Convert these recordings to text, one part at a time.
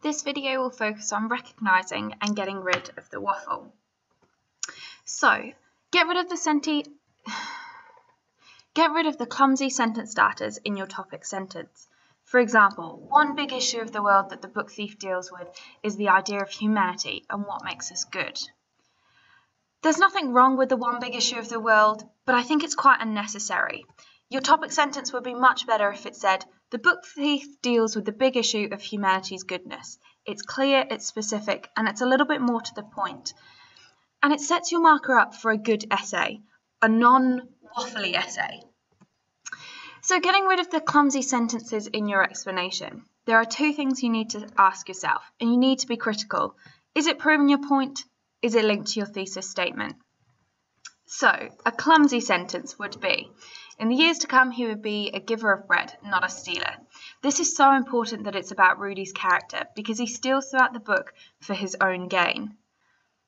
This video will focus on recognising and getting rid of the waffle. So, get rid of the clumsy sentence starters in your topic sentence. For example, one big issue of the world that the book thief deals with is the idea of humanity and what makes us good. There's nothing wrong with the one big issue of the world, but I think it's quite unnecessary. Your topic sentence would be much better if it said, the book thief deals with the big issue of humanity's goodness. It's clear, it's specific, and it's a little bit more to the point. And it sets your marker up for a good essay, a non-waffly essay. So getting rid of the clumsy sentences in your explanation, there are two things you need to ask yourself, and you need to be critical. Is it proving your point? Is it linked to your thesis statement? So, a clumsy sentence would be, in the years to come, he would be a giver of bread, not a stealer. This is so important that it's about Rudy's character, because he steals throughout the book for his own gain.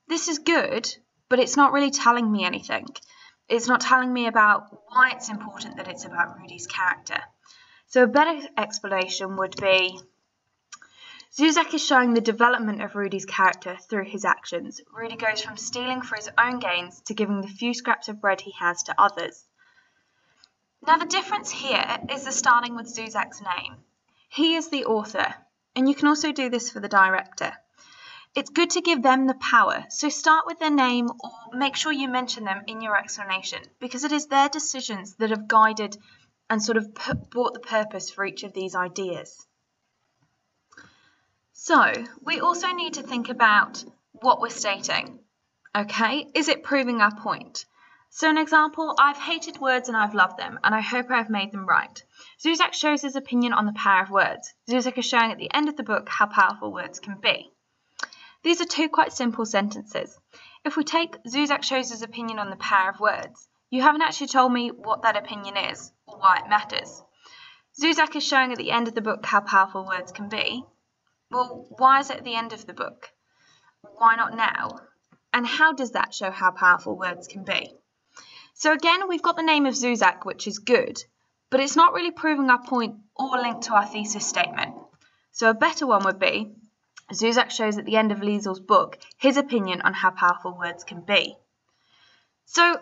This is good, but it's not really telling me anything. It's not telling me about why it's important that it's about Rudy's character. So a better explanation would be, Zuzak is showing the development of Rudy's character through his actions. Rudy goes from stealing for his own gains to giving the few scraps of bread he has to others. Now the difference here is the starting with Zuzak's name. He is the author, and you can also do this for the director. It's good to give them the power, so start with their name or make sure you mention them in your explanation, because it is their decisions that have guided and sort of brought the purpose for each of these ideas. So, we also need to think about what we're stating. Okay, is it proving our point? So an example, I've hated words and I've loved them, and I hope I've made them right. Zuzak shows his opinion on the power of words. Zuzak is showing at the end of the book how powerful words can be. These are two quite simple sentences. If we take Zuzak shows his opinion on the power of words, you haven't actually told me what that opinion is or why it matters. Zuzak is showing at the end of the book how powerful words can be. Well, why is it at the end of the book? Why not now? And how does that show how powerful words can be? So again, we've got the name of Zuzak, which is good, but it's not really proving our point or linked to our thesis statement. So a better one would be, Zuzak shows at the end of Liesel's book his opinion on how powerful words can be. So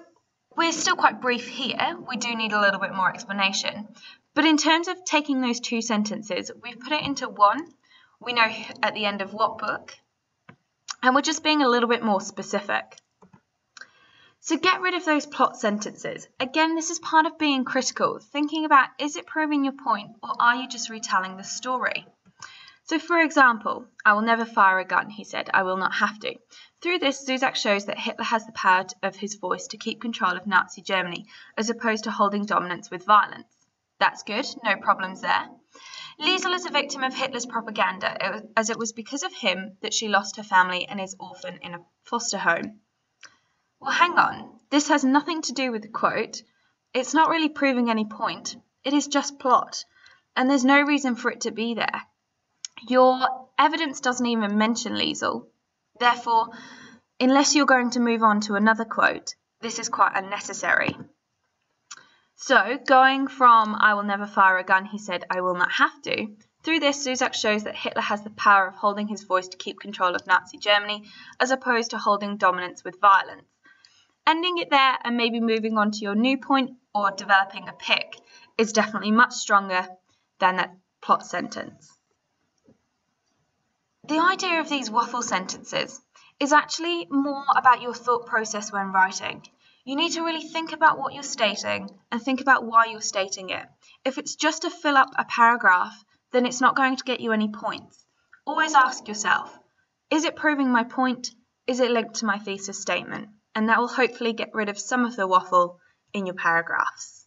we're still quite brief here. We do need a little bit more explanation. But in terms of taking those two sentences, we've put it into one. We know at the end of what book. And we're just being a little bit more specific. So get rid of those plot sentences. Again, this is part of being critical, thinking about, is it proving your point or are you just retelling the story? So for example, I will never fire a gun, he said, I will not have to. Through this, Zuzak shows that Hitler has the power of his voice to keep control of Nazi Germany, as opposed to holding dominance with violence. That's good, no problems there. Liesel is a victim of Hitler's propaganda, as it was because of him that she lost her family and is orphaned in a foster home. Well, hang on, this has nothing to do with the quote. It's not really proving any point. It is just plot, and there's no reason for it to be there. Your evidence doesn't even mention Liesel. Therefore, unless you're going to move on to another quote, this is quite unnecessary. So, going from I will never fire a gun, he said, I will not have to. Through this, Zuzak shows that Hitler has the power of holding his voice to keep control of Nazi Germany, as opposed to holding dominance with violence. Ending it there and maybe moving on to your new point or developing a pick is definitely much stronger than that plot sentence. The idea of these waffle sentences is actually more about your thought process when writing. You need to really think about what you're stating and think about why you're stating it. If it's just to fill up a paragraph, then it's not going to get you any points. Always ask yourself, is it proving my point? Is it linked to my thesis statement? And that will hopefully get rid of some of the waffle in your paragraphs.